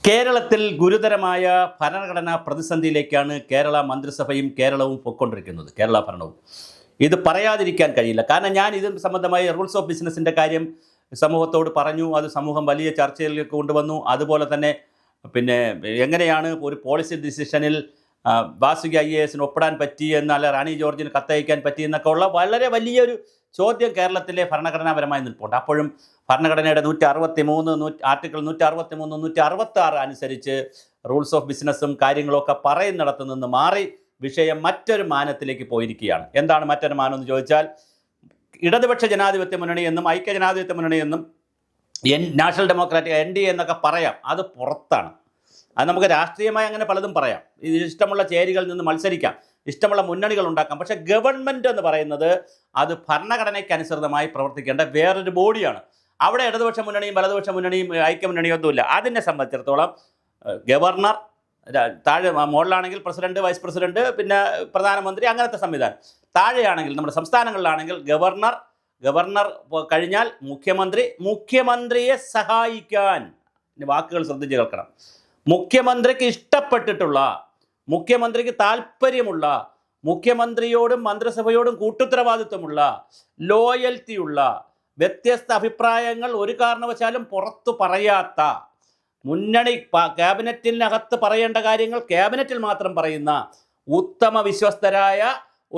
കേരളത്തിൽ ഗുരുതരമായ ഭരണഘടനാ പ്രതിസന്ധിയിലേക്കാണ് കേരള മന്ത്രിസഭയും കേരളവും പൊയ്ക്കൊണ്ടിരിക്കുന്നത്. കേരള ഭരണവും ഇത് പറയാതിരിക്കാൻ കഴിയില്ല. കാരണം ഞാൻ ഇത് സംബന്ധമായി റൂൾസ് ഓഫ് ബിസിനസിൻ്റെ കാര്യം സമൂഹത്തോട് പറഞ്ഞു. അത് സമൂഹം വലിയ ചർച്ചയിലേക്ക് കൊണ്ടുവന്നു. അതുപോലെ തന്നെ എങ്ങനെയാണ് ഒരു പോളിസി ഡിസിഷനിൽ വാസുകി IAS ഒപ്പിടാൻ പറ്റി എന്നല്ല റാണി ജോർജിന് കത്തയക്കാൻ പറ്റി എന്നൊക്കെ ഉള്ള വളരെ വലിയൊരു ചോദ്യം കേരളത്തിലെ ഭരണഘടനാപരമായി നിൽപ്പുണ്ട്. അപ്പോഴും ഭരണഘടനയുടെ 163 ആർട്ടിക്കിൾ 163 166 അനുസരിച്ച് റൂൾസ് ഓഫ് ബിസിനസ്സും കാര്യങ്ങളൊക്കെ പറയുന്നിടത്തു നിന്ന് മാറി വിഷയം മറ്റൊരു മാനത്തിലേക്ക് പോയിരിക്കുകയാണ്. എന്താണ് മറ്റൊരു മാനം എന്ന് ചോദിച്ചാൽ, ഇടതുപക്ഷ ജനാധിപത്യ മുന്നണി എന്നും ഐക്യ ജനാധിപത്യ മുന്നണി എന്നും നാഷണൽ ഡെമോക്രാറ്റിക് NDA എന്നൊക്കെ പറയാം. അത് പുറത്താണ്. അത് നമുക്ക് രാഷ്ട്രീയമായി അങ്ങനെ പലതും പറയാം. ഇഷ്ടമുള്ള ചേരികളിൽ നിന്ന് മത്സരിക്കാം, ഇഷ്ടമുള്ള മുന്നണികൾ ഉണ്ടാക്കാം. പക്ഷേ ഗവൺമെൻറ് എന്ന് പറയുന്നത് അത് ഭരണഘടനയ്ക്ക് അനുസൃതമായി പ്രവർത്തിക്കേണ്ട വേറൊരു ബോഡിയാണ്. അവിടെ ഇടതുപക്ഷ മുന്നണിയും വലതുപക്ഷ മുന്നണിയും ഐക്യമുന്നണിയും ഒന്നുമില്ല. അതിനെ സംബന്ധിച്ചിടത്തോളം ഗവർണർ, താഴെ മുകളിലാണെങ്കിൽ പ്രസിഡന്റ്, വൈസ് പ്രസിഡന്റ്, പിന്നെ പ്രധാനമന്ത്രി, അങ്ങനത്തെ സംവിധാനം. താഴെയാണെങ്കിൽ നമ്മുടെ സംസ്ഥാനങ്ങളിലാണെങ്കിൽ ഗവർണർ കഴിഞ്ഞാൽ മുഖ്യമന്ത്രിയെ സഹായിക്കാൻ, വാക്കുകൾ ശ്രദ്ധിച്ച് കേൾക്കണം, മുഖ്യമന്ത്രിക്ക് ഇഷ്ടപ്പെട്ടിട്ടുള്ള, മുഖ്യമന്ത്രിക്ക് താല്പര്യമുള്ള, മുഖ്യമന്ത്രിയോടും മന്ത്രിസഭയോടും കൂട്ടുത്തരവാദിത്വമുള്ള, ലോയൽറ്റിയുള്ള, വ്യത്യസ്ത അഭിപ്രായങ്ങൾ ഒരു കാരണവശാലും പുറത്തു പറയാത്ത, മുന്നണി ക്യാബിനറ്റിനകത്ത് പറയേണ്ട കാര്യങ്ങൾ ക്യാബിനറ്റിൽ മാത്രം പറയുന്ന ഉത്തമ വിശ്വസ്തരായ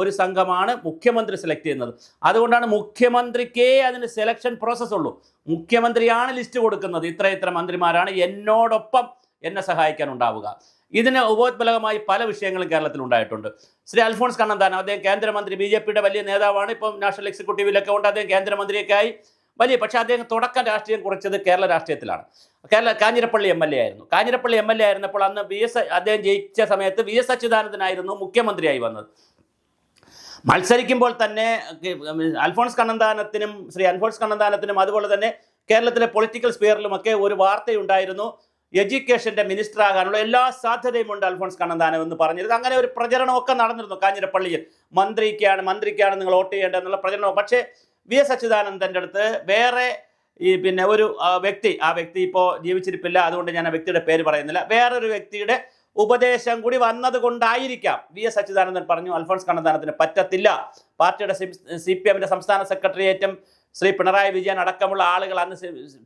ഒരു സംഘമാണ് മുഖ്യമന്ത്രി സെലക്ട് ചെയ്യുന്നത്. അതുകൊണ്ടാണ് മുഖ്യമന്ത്രിക്കേ അതിന് സെലക്ഷൻ പ്രോസസ്സ് ഉള്ളൂ. മുഖ്യമന്ത്രിയാണ് ലിസ്റ്റ് കൊടുക്കുന്നത്, ഇത്ര മന്ത്രിമാരാണ് എന്നോടൊപ്പം എന്നെ സഹായിക്കാൻ ഉണ്ടാവുക. ഇതിന് ഉപോത്ബലകമായി പല വിഷയങ്ങളും കേരളത്തിൽ ഉണ്ടായിട്ടുണ്ട്. ശ്രീ അൽഫോൺസ് കണ്ണന്താനം, അദ്ദേഹം കേന്ദ്രമന്ത്രി, BJPയുടെ വലിയ നേതാവാണ്, ഇപ്പം നാഷണൽ എക്സിക്യൂട്ടീവിലൊക്കെ ഉണ്ട്. അദ്ദേഹം കേന്ദ്രമന്ത്രിയൊക്കെ ആയി പക്ഷേ അദ്ദേഹം തുടക്കം രാഷ്ട്രീയം കുറിച്ചത് കേരള രാഷ്ട്രീയത്തിലാണ്. കാഞ്ഞിരപ്പള്ളി MLA ആയിരുന്നു. കാഞ്ഞിരപ്പള്ളി MLA ആയിരുന്നപ്പോൾ അന്ന് അദ്ദേഹം ജയിച്ച സമയത്ത് VS അച്യുതാനന്ദനായിരുന്നു മുഖ്യമന്ത്രിയായി വന്നത്. മത്സരിക്കുമ്പോൾ തന്നെ ശ്രീ അൽഫോൺസ് കണ്ണന്താനത്തിനും അതുപോലെ തന്നെ കേരളത്തിലെ പൊളിറ്റിക്കൽ സ്പിയറിലുമൊക്കെ ഒരു വാർത്തയുണ്ടായിരുന്നു, എഡ്യൂക്കേഷൻ്റെ മിനിസ്റ്റർ ആകാനുള്ള എല്ലാ സാധ്യതയും ഉണ്ട് അൽഫോൺസ് കണ്ണന്താനം എന്ന് പറഞ്ഞിരുന്നു. അങ്ങനെ ഒരു പ്രചരണമൊക്കെ നടന്നിരുന്നു കാഞ്ഞിരപ്പള്ളിയിൽ. മന്ത്രിക്കാണ് നിങ്ങൾ വോട്ട് ചെയ്യേണ്ടതെന്നുള്ള പ്രചരണം. പക്ഷേ VS അച്യുതാനന്ദൻ്റെ അടുത്ത് വേറെ ഒരു വ്യക്തി, ആ വ്യക്തി ഇപ്പോൾ ജീവിച്ചിരിപ്പില്ല, അതുകൊണ്ട് ഞാൻ ആ വ്യക്തിയുടെ പേര് പറയുന്നില്ല, വേറൊരു വ്യക്തിയുടെ ഉപദേശം കൂടി വന്നത് കൊണ്ടായിരിക്കാം VS അച്യുതാനന്ദൻ പറഞ്ഞു അൽഫോൺസ് കണ്ണന്താനത്തിന് പറ്റത്തില്ല. പാർട്ടിയുടെ CPMൻ്റെ സംസ്ഥാന സെക്രട്ടേറിയറ്റും ശ്രീ പിണറായി വിജയൻ അടക്കമുള്ള ആളുകൾ, അന്ന്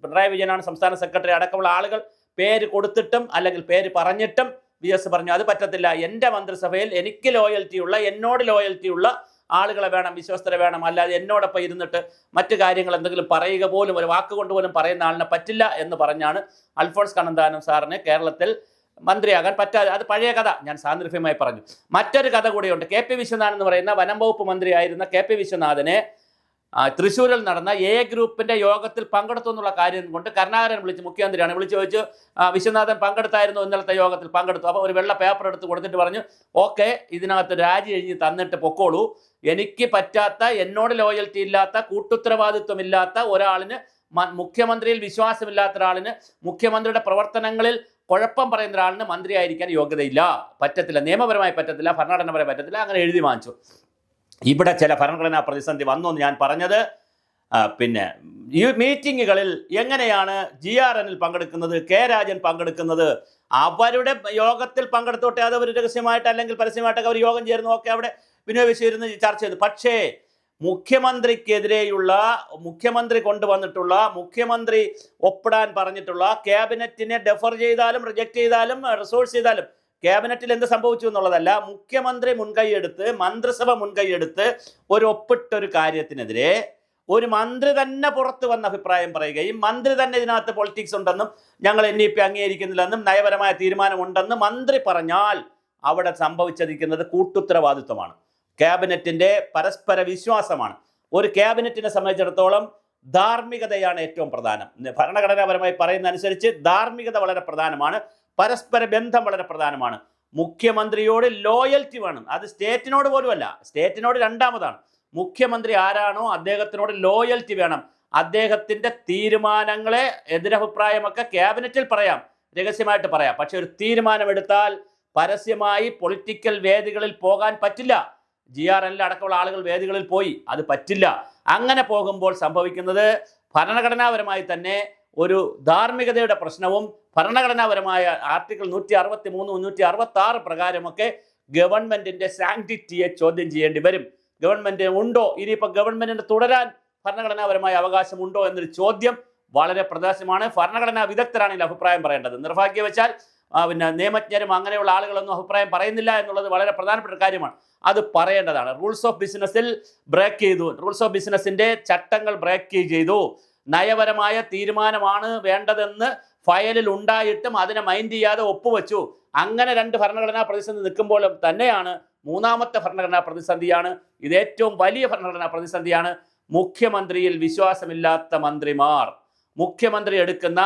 പിണറായി വിജയനാണ് സംസ്ഥാന സെക്രട്ടറി, അടക്കമുള്ള ആളുകൾ പേര് കൊടുത്തിട്ടും അല്ലെങ്കിൽ പേര് പറഞ്ഞിട്ടും VS പറഞ്ഞു അത് പറ്റത്തില്ല, എൻ്റെ മന്ത്രിസഭയിൽ എനിക്ക് എന്നോട് ലോയൽറ്റിയുള്ള ആളുകളെ വേണം, വിശ്വസ്തരെ വേണം, അല്ലാതെ എന്നോടൊപ്പം ഇരുന്നിട്ട് മറ്റു കാര്യങ്ങൾ എന്തെങ്കിലും പറയുക പോലും, ഒരു വാക്കുകൊണ്ട് പോലും പറയുന്ന ആളിനെ പറ്റില്ല എന്ന് പറഞ്ഞാണ് അൽഫോൺസ് കണ്ണന്താനം സാറിന് കേരളത്തിൽ മന്ത്രിയാകാൻ പറ്റാതെ. അത് പഴയ കഥ, ഞാൻ സാന്ദർഭികമായി പറഞ്ഞു. മറ്റൊരു കഥ കൂടിയുണ്ട്. KP വിശ്വനാഥൻ എന്ന് പറയുന്ന വനം വകുപ്പ് മന്ത്രിയായിരുന്ന KP വിശ്വനാഥനെ തൃശ്ശൂരിൽ നടന്ന A ഗ്രൂപ്പിൻ്റെ യോഗത്തിൽ പങ്കെടുത്തു എന്നുള്ള കാര്യം കൊണ്ട് കരുണാകരൻ മുഖ്യമന്ത്രിയാണ് വിളിച്ചു ചോദിച്ചു, വിശ്വനാഥൻ പങ്കെടുത്തായിരുന്നു, ഇന്നലത്തെ യോഗത്തിൽ പങ്കെടുത്തു. അപ്പോൾ ഒരു വെള്ള പേപ്പർ എടുത്ത് കൊടുത്തിട്ട് പറഞ്ഞു, ഓക്കെ, ഇതിനകത്ത് രാജി എഴുതി തന്നിട്ട് പൊക്കോളൂ, എനിക്ക് പറ്റാത്ത, എന്നോട് ലോയൽറ്റി ഇല്ലാത്ത, കൂട്ടുത്തരവാദിത്വമില്ലാത്ത ഒരാളിന്, മുഖ്യമന്ത്രിയിൽ വിശ്വാസമില്ലാത്ത ഒരാളിന്, മുഖ്യമന്ത്രിയുടെ പ്രവർത്തനങ്ങളിൽ കുഴപ്പം പറയുന്ന ഒരാളിന് മന്ത്രിയായിരിക്കാൻ യോഗ്യതയില്ല, പറ്റത്തില്ല, നിയമപരമായി പറ്റത്തില്ല, ഭരണഘടനാപരമായി പറ്റത്തില്ല, അങ്ങനെ എഴുതി വാങ്ങിച്ചു. ഇവിടെ ചില ഭരണഘടനാ പ്രതിസന്ധി വന്നു എന്ന് ഞാൻ പറഞ്ഞത്. ഈ മീറ്റിങ്ങുകളിൽ എങ്ങനെയാണ് GRNൽ പങ്കെടുക്കുന്നത്, K രാജൻ പങ്കെടുക്കുന്നത്? അവരുടെ യോഗത്തിൽ പങ്കെടുത്തോട്ടെ, അത് ഒരു രഹസ്യമായിട്ട് അല്ലെങ്കിൽ പരസ്യമായിട്ടൊക്കെ അവർ യോഗം ചേർന്നു, ഒക്കെ അവിടെ വിനോദ വിഷയം ഇരുന്ന് ചർച്ച ചെയ്തു. പക്ഷേ മുഖ്യമന്ത്രിക്കെതിരെയുള്ള, മുഖ്യമന്ത്രി കൊണ്ടുവന്നിട്ടുള്ള, മുഖ്യമന്ത്രി ഒപ്പിടാൻ പറഞ്ഞിട്ടുള്ള, ക്യാബിനറ്റിനെ ഡെഫർ ചെയ്താലും റിജക്റ്റ് ചെയ്താലും റിസോഴ്സ് ചെയ്താലും ക്യാബിനറ്റിൽ എന്ത് സംഭവിച്ചു എന്നുള്ളതല്ല, മുഖ്യമന്ത്രി മുൻകൈയെടുത്ത്, മന്ത്രിസഭ മുൻകൈയെടുത്ത് ഒരു ഒപ്പിട്ടൊരു കാര്യത്തിനെതിരെ ഒരു മന്ത്രി തന്നെ പുറത്തു വന്ന അഭിപ്രായം പറയുകയും, മന്ത്രി തന്നെ ഇതിനകത്ത് പൊളിറ്റിക്സ് ഉണ്ടെന്നും ഞങ്ങൾ NEP അംഗീകരിക്കുന്നില്ലെന്നും നയപരമായ തീരുമാനമുണ്ടെന്നും മന്ത്രി പറഞ്ഞാൽ അവിടെ സംഭവിച്ചിരിക്കുന്നത് കൂട്ടുത്തരവാദിത്വമാണ്, ക്യാബിനറ്റിൻ്റെ പരസ്പര വിശ്വാസമാണ്. ഒരു ക്യാബിനറ്റിനെ സംബന്ധിച്ചിടത്തോളം ധാർമ്മികതയാണ് ഏറ്റവും പ്രധാനം. ഭരണഘടനാപരമായി പറയുന്ന അനുസരിച്ച് ധാർമ്മികത വളരെ പ്രധാനമാണ്, പരസ്പര ബന്ധം വളരെ പ്രധാനമാണ്. മുഖ്യമന്ത്രിയോട് ലോയൽറ്റി വേണം. അത് സ്റ്റേറ്റിനോട് പോലുമല്ല, സ്റ്റേറ്റിനോട് രണ്ടാമതാണ്. മുഖ്യമന്ത്രി ആരാണോ അദ്ദേഹത്തിനോട് ലോയൽറ്റി വേണം. അദ്ദേഹത്തിൻ്റെ തീരുമാനങ്ങളെ, എതിരഭിപ്രായമൊക്കെ ക്യാബിനറ്റിൽ പറയാം, രഹസ്യമായിട്ട് പറയാം. പക്ഷെ ഒരു തീരുമാനമെടുത്താൽ പരസ്യമായി പൊളിറ്റിക്കൽ വേദികളിൽ പോകാൻ പറ്റില്ല. GRNൽ അടക്കമുള്ള ആളുകൾ വേദികളിൽ പോയി, അത് പറ്റില്ല. അങ്ങനെ പോകുമ്പോൾ സംഭവിക്കുന്നത് ഭരണഘടനാപരമായി തന്നെ ഒരു ധാർമ്മികതയുടെ പ്രശ്നവും ഭരണഘടനാപരമായ ആർട്ടിക്കിൾ 163, 166 പ്രകാരമൊക്കെ ഗവൺമെന്റിന്റെ സാങ്ക്ടിറ്റിയെ ചോദ്യം ചെയ്യേണ്ടി വരും. ഗവൺമെന്റ് ഉണ്ടോ, ഇനിയിപ്പോൾ ഗവൺമെന്റിന് തുടരാൻ ഭരണഘടനാപരമായ അവകാശമുണ്ടോ എന്നൊരു ചോദ്യം വളരെ പ്രധാനമാണ്. ഭരണഘടനാ വിദഗ്ധരാണ് ഇതിൽ അഭിപ്രായം പറയേണ്ടത്. നിർഭാഗ്യവശാൽ പിന്നെ നിയമജ്ഞരും അങ്ങനെയുള്ള ആളുകളൊന്നും അഭിപ്രായം പറയുന്നില്ല എന്നുള്ളത് വളരെ പ്രധാനപ്പെട്ട കാര്യമാണ്. അത് പറയേണ്ടതാണ്. റൂൾസ് ഓഫ് ബിസിനസ്സിൽ ബ്രേക്ക് ചെയ്തു, റൂൾസ് ഓഫ് ബിസിനസ്സിന്റെ ചട്ടങ്ങൾ ബ്രേക്ക് ചെയ്തു. നയപരമായ തീരുമാനമാണ് വേണ്ടതെന്ന് ഫയലിൽ ഉണ്ടായിട്ടും അതിനെ മൈൻഡ് ചെയ്യാതെ ഒപ്പുവെച്ചു. അങ്ങനെ രണ്ട് ഭരണഘടനാ പ്രതിസന്ധി നിൽക്കുമ്പോഴും തന്നെയാണ് മൂന്നാമത്തെ ഭരണഘടനാ പ്രതിസന്ധിയാണ് ഇത്. ഏറ്റവും വലിയ ഭരണഘടനാ പ്രതിസന്ധിയാണ് മുഖ്യമന്ത്രിയിൽ വിശ്വാസമില്ലാത്ത മന്ത്രിമാർ. മുഖ്യമന്ത്രി എടുക്കുന്ന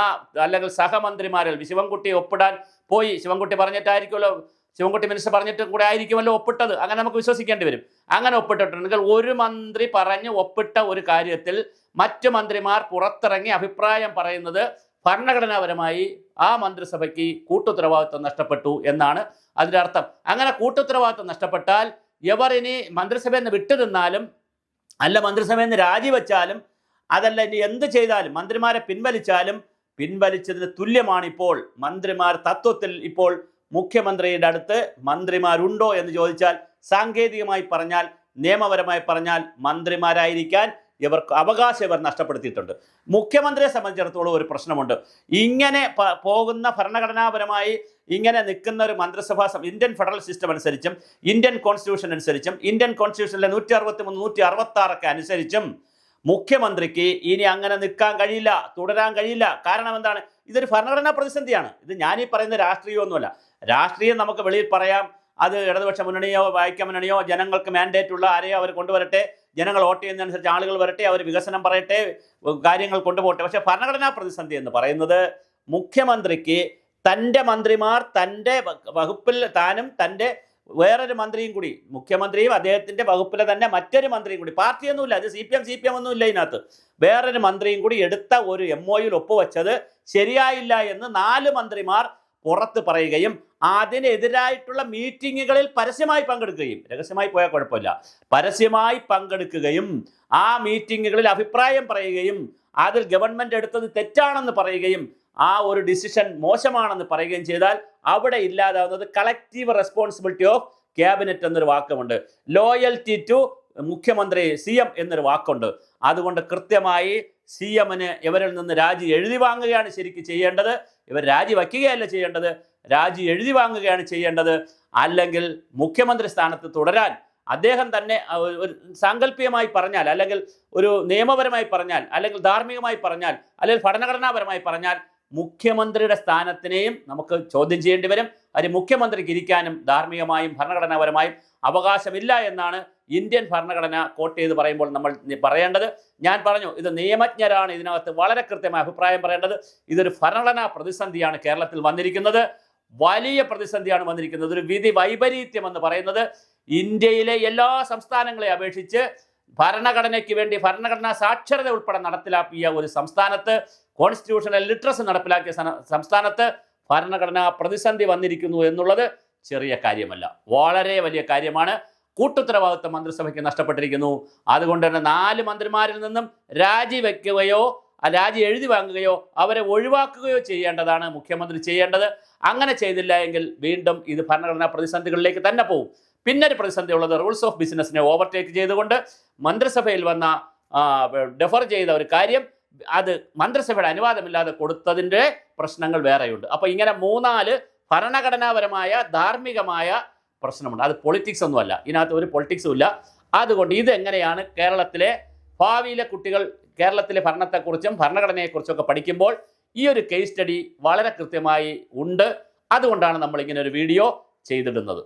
അല്ലെങ്കിൽ സഹമന്ത്രിമാരിൽ ശിവൻകുട്ടി ഒപ്പിടാൻ പോയി, ശിവൻകുട്ടി പറഞ്ഞിട്ടായിരിക്കുമല്ലോ, ശിവൻകുട്ടി മിനിസ്റ്റർ പറഞ്ഞിട്ട് കൂടെ ആയിരിക്കുമല്ലോ ഒപ്പിട്ടത്, അങ്ങനെ നമുക്ക് വിശ്വസിക്കേണ്ടി വരും. അങ്ങനെ ഒപ്പിട്ടിട്ടുണ്ടെങ്കിൽ ഒരു മന്ത്രി പറഞ്ഞ് ഒപ്പിട്ട ഒരു കാര്യത്തിൽ മറ്റു മന്ത്രിമാർ പുറത്തിറങ്ങി അഭിപ്രായം പറയുന്നത് ഭരണഘടനാപരമായി ആ മന്ത്രിസഭയ്ക്ക് കൂട്ടുത്തരവാദിത്വം നഷ്ടപ്പെട്ടു എന്നാണ് അതിൻ്റെ അർത്ഥം. അങ്ങനെ കൂട്ടുത്തരവാദിത്വം നഷ്ടപ്പെട്ടാൽ എവർ ഇനി മന്ത്രിസഭയിൽ നിന്ന് വിട്ടുനിന്നാലും അല്ല മന്ത്രിസഭയിൽ നിന്ന് രാജിവെച്ചാലും അതല്ല ഇനി എന്ത് ചെയ്താലും മന്ത്രിമാരെ പിൻവലിച്ചതിന് തുല്യമാണ് ഇപ്പോൾ മന്ത്രിമാർ. തത്വത്തിൽ ഇപ്പോൾ മുഖ്യമന്ത്രിയുടെ അടുത്ത് മന്ത്രിമാരുണ്ടോ എന്ന് ചോദിച്ചാൽ സാങ്കേതികമായി പറഞ്ഞാൽ, നിയമപരമായി പറഞ്ഞാൽ മന്ത്രിമാരായിരിക്കാൻ ഇവർക്ക് അവകാശം ഇവർ നഷ്ടപ്പെടുത്തിയിട്ടുണ്ട്. മുഖ്യമന്ത്രിയെ സംബന്ധിച്ചിടത്തോളം ഒരു പ്രശ്നമുണ്ട്. ഇങ്ങനെ പോകുന്ന ഭരണഘടനാപരമായി ഇങ്ങനെ നിൽക്കുന്ന ഒരു മന്ത്രിസഭാ ഇന്ത്യൻ ഫെഡറൽ സിസ്റ്റം അനുസരിച്ചും ഇന്ത്യൻ കോൺസ്റ്റിറ്റ്യൂഷൻ അനുസരിച്ചും ഇന്ത്യൻ കോൺസ്റ്റിറ്റ്യൂഷനിലെ 163, 166 അനുസരിച്ചും മുഖ്യമന്ത്രിക്ക് ഇനി അങ്ങനെ നിൽക്കാൻ കഴിയില്ല, തുടരാൻ കഴിയില്ല. കാരണം എന്താണ്? ഇതൊരു ഭരണഘടനാ പ്രതിസന്ധിയാണ്. ഇത് ഞാനീ പറയുന്ന രാഷ്ട്രീയമൊന്നുമല്ല. രാഷ്ട്രീയം നമുക്ക് വെളിയിൽ പറയാം, അത് ഇടതുപക്ഷ മുന്നണിയോ വൈക്കം മുന്നണിയോ ജനങ്ങൾക്ക് മാൻഡേറ്റ് ഉള്ള ആരെയോ അവർ കൊണ്ടുവരട്ടെ, ജനങ്ങൾ വോട്ട് ചെയ്യുന്നതനുസരിച്ച് ആളുകൾ വരട്ടെ, അവർ വികസനം പറയട്ടെ, കാര്യങ്ങൾ കൊണ്ടുപോകട്ടെ. പക്ഷേ ഭരണഘടനാ പ്രതിസന്ധി എന്ന് പറയുന്നത് മുഖ്യമന്ത്രിക്ക് തൻ്റെ മന്ത്രിമാർ തൻ്റെ വകുപ്പിൽ താനും തൻ്റെ വേറൊരു മന്ത്രിയും കൂടി, മുഖ്യമന്ത്രിയും അദ്ദേഹത്തിൻ്റെ വകുപ്പിലെ തന്നെ മറ്റൊരു മന്ത്രിയും കൂടി, പാർട്ടിയൊന്നുമില്ല, അത് CPM ഒന്നുമില്ല ഇതിനകത്ത്, വേറൊരു മന്ത്രിയും കൂടി എടുത്ത ഒരു MOUയിൽ ഒപ്പുവെച്ചത് ശരിയായില്ല എന്ന് 4 മന്ത്രിമാർ പുറത്ത് പറയുകയും അതിനെതിരായിട്ടുള്ള മീറ്റിങ്ങുകളിൽ പരസ്യമായി പങ്കെടുക്കുകയും, രഹസ്യമായി പോയാൽ കുഴപ്പമില്ല, പരസ്യമായി പങ്കെടുക്കുകയും ആ മീറ്റിങ്ങുകളിൽ അഭിപ്രായം പറയുകയും അതിൽ ഗവൺമെൻറ് എടുത്തത് തെറ്റാണെന്ന് പറയുകയും ആ ഒരു ഡിസിഷൻ മോശമാണെന്ന് പറയുകയും ചെയ്താൽ അവിടെ ഇല്ലാതാവുന്നത് കളക്റ്റീവ് റെസ്പോൺസിബിലിറ്റി ഓഫ് ക്യാബിനറ്റ് എന്നൊരു വാക്കുമുണ്ട്, ലോയൽറ്റി ടു മുഖ്യമന്ത്രി CM എന്നൊരു വാക്കുണ്ട്. അതുകൊണ്ട് കൃത്യമായി CMന് ഇവരിൽ നിന്ന് രാജി എഴുതി വാങ്ങുകയാണ് ശരിക്കും ചെയ്യേണ്ടത്. ഇവർ രാജി വയ്ക്കുകയല്ല ചെയ്യേണ്ടത്, രാജി എഴുതി വാങ്ങുകയാണ് ചെയ്യേണ്ടത്. അല്ലെങ്കിൽ മുഖ്യമന്ത്രി സ്ഥാനത്ത് തുടരാൻ അദ്ദേഹം തന്നെ ഒരു സാങ്കല്പികമായി പറഞ്ഞാൽ, അല്ലെങ്കിൽ ഒരു നിയമപരമായി പറഞ്ഞാൽ, അല്ലെങ്കിൽ ധാർമ്മികമായി പറഞ്ഞാൽ, അല്ലെങ്കിൽ ഭരണഘടനാപരമായി പറഞ്ഞാൽ മുഖ്യമന്ത്രിയുടെ സ്ഥാനത്തിനെയും നമുക്ക് ചോദ്യം ചെയ്യേണ്ടി വരും. അതിന് മുഖ്യമന്ത്രിക്ക് ഇരിക്കാനും ധാർമ്മികമായും ഭരണഘടനാപരമായും അവകാശമില്ല എന്നാണ് ഇന്ത്യൻ ഭരണഘടന കോട്ട് ചെയ്ത് പറയുമ്പോൾ നമ്മൾ പറയേണ്ടത്. ഞാൻ പറഞ്ഞു, ഇത് നിയമജ്ഞരാണ് ഇതിനകത്ത് വളരെ കൃത്യമായ അഭിപ്രായം പറയേണ്ടത്. ഇതൊരു ഭരണഘടനാ പ്രതിസന്ധിയാണ് കേരളത്തിൽ വന്നിരിക്കുന്നത്, വലിയ പ്രതിസന്ധിയാണ് വന്നിരിക്കുന്നത്. ഒരു വിധി വൈപരീത്യം എന്ന് പറയുന്നത് ഇന്ത്യയിലെ എല്ലാ സംസ്ഥാനങ്ങളെ അപേക്ഷിച്ച് ഭരണഘടനയ്ക്ക് വേണ്ടി ഭരണഘടനാ സാക്ഷരത ഉൾപ്പെടെ നടപ്പിലാക്കിയ ഒരു സംസ്ഥാനത്ത്, കോൺസ്റ്റിറ്റ്യൂഷണൽ ലിറ്ററസി നടപ്പിലാക്കിയ സംസ്ഥാനത്ത് ഭരണഘടനാ പ്രതിസന്ധി വന്നിരിക്കുന്നു എന്നുള്ളത് ചെറിയ കാര്യമല്ല, വളരെ വലിയ കാര്യമാണ്. കൂട്ടുത്തരവാദിത്വം മന്ത്രിസഭയ്ക്ക് നഷ്ടപ്പെട്ടിരിക്കുന്നു. അതുകൊണ്ട് തന്നെ 4 മന്ത്രിമാരിൽ നിന്നും രാജിവെക്കുകയോ രാജി എഴുതി വാങ്ങുകയോ അവരെ ഒഴിവാക്കുകയോ ചെയ്യേണ്ടതാണ് മുഖ്യമന്ത്രി ചെയ്യേണ്ടത്. അങ്ങനെ ചെയ്തില്ല എങ്കിൽ വീണ്ടും ഇത് ഭരണഘടനാ പ്രതിസന്ധികളിലേക്ക് തന്നെ പോകും. പിന്നൊരു പ്രതിസന്ധി ഉള്ളത് റൂൾസ് ഓഫ് ബിസിനസ്സിനെ ഓവർടേക്ക് ചെയ്തുകൊണ്ട് മന്ത്രിസഭയിൽ വന്ന ഡെഫർ ചെയ്ത ഒരു കാര്യം അത് മന്ത്രിസഭയുടെ അനുവാദമില്ലാതെ കൊടുത്തതിൻ്റെ പ്രശ്നങ്ങൾ വേറെയുണ്ട്. അപ്പോൾ ഇങ്ങനെ 3-4 ഭരണഘടനാപരമായ ധാർമ്മികമായ പ്രശ്നമുണ്ട്. അത് പൊളിറ്റിക്സ് ഒന്നുമല്ല, ഇതിനകത്ത് ഒരു പൊളിറ്റിക്സും ഇല്ല. അതുകൊണ്ട് ഇതെങ്ങനെയാണ് കേരളത്തിലെ ഭാവിയിലെ കുട്ടികൾ കേരളത്തിലെ ഭരണത്തെക്കുറിച്ചും ഭരണഘടനയെക്കുറിച്ചൊക്കെ പഠിക്കുമ്പോൾ ഈ ഒരു കേസ് സ്റ്റഡി വളരെ കൃത്യമായി ഉണ്ട്. അതുകൊണ്ടാണ് നമ്മൾ ഇങ്ങനെ ഒരു വീഡിയോ ചെയ്തിടുന്നത്.